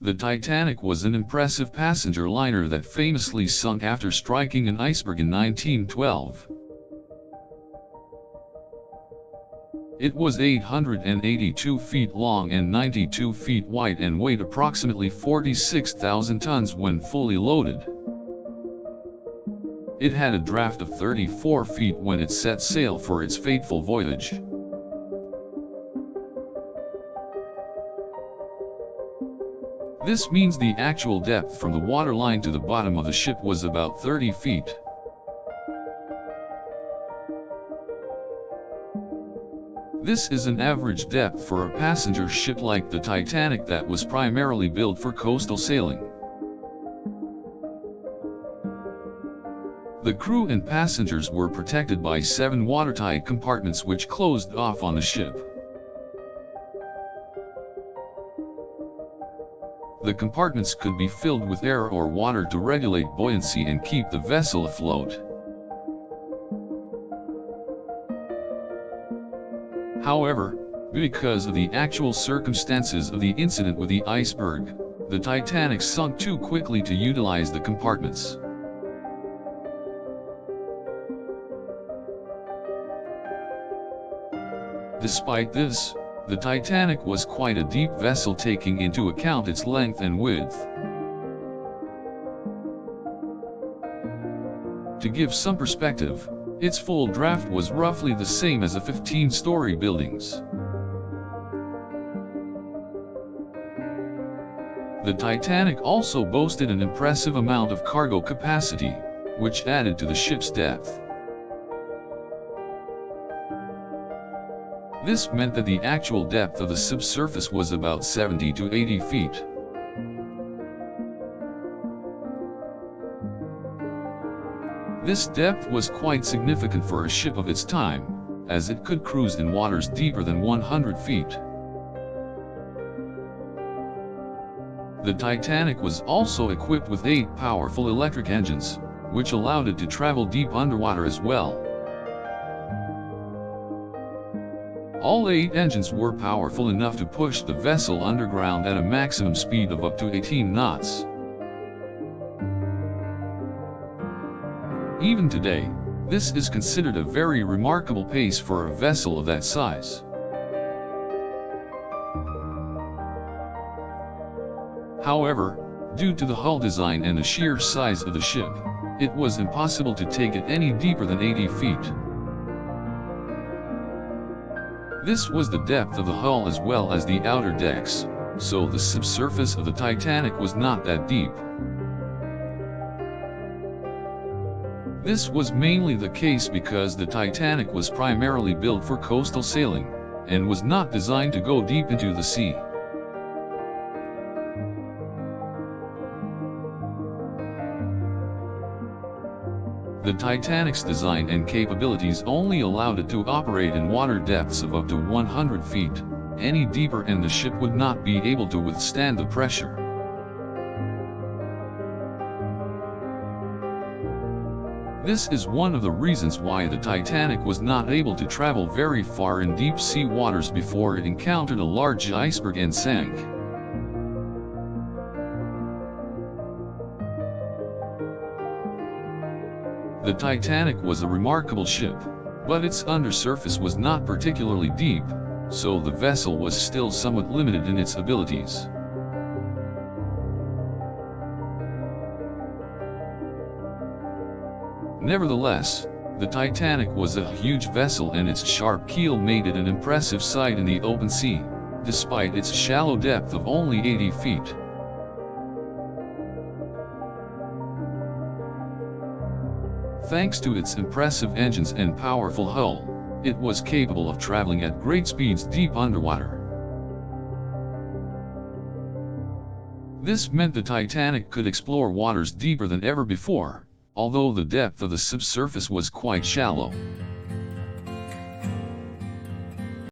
The Titanic was an impressive passenger liner that famously sunk after striking an iceberg in 1912. It was 882 feet long and 92 feet wide and weighed approximately 46,000 tons when fully loaded. It had a draft of 34 feet when it set sail for its fateful voyage. This means the actual depth from the waterline to the bottom of the ship was about 30 feet. This is an average depth for a passenger ship like the Titanic that was primarily built for coastal sailing. The crew and passengers were protected by 7 watertight compartments which closed off on the ship. The compartments could be filled with air or water to regulate buoyancy and keep the vessel afloat. However, because of the actual circumstances of the incident with the iceberg, the Titanic sunk too quickly to utilize the compartments. Despite this, the Titanic was quite a deep vessel taking into account its length and width. To give some perspective, its full draft was roughly the same as a 15-story buildings. The Titanic also boasted an impressive amount of cargo capacity, which added to the ship's depth. This meant that the actual depth of the subsurface was about 70 to 80 feet. This depth was quite significant for a ship of its time, as it could cruise in waters deeper than 100 feet. The Titanic was also equipped with 8 powerful electric engines, which allowed it to travel deep underwater as well. All 8 engines were powerful enough to push the vessel underground at a maximum speed of up to 18 knots. Even today, this is considered a very remarkable pace for a vessel of that size. However, due to the hull design and the sheer size of the ship, it was impossible to take it any deeper than 80 feet. This was the depth of the hull as well as the outer decks, so the subsurface of the Titanic was not that deep. This was mainly the case because the Titanic was primarily built for coastal sailing, and was not designed to go deep into the sea. The Titanic's design and capabilities only allowed it to operate in water depths of up to 100 feet, any deeper and the ship would not be able to withstand the pressure. This is one of the reasons why the Titanic was not able to travel very far in deep sea waters before it encountered a large iceberg and sank. The Titanic was a remarkable ship, but its undersurface was not particularly deep, so the vessel was still somewhat limited in its abilities. Nevertheless, the Titanic was a huge vessel and its sharp keel made it an impressive sight in the open sea, despite its shallow depth of only 80 feet. Thanks to its impressive engines and powerful hull, it was capable of traveling at great speeds deep underwater. This meant the Titanic could explore waters deeper than ever before, although the depth of the subsurface was quite shallow.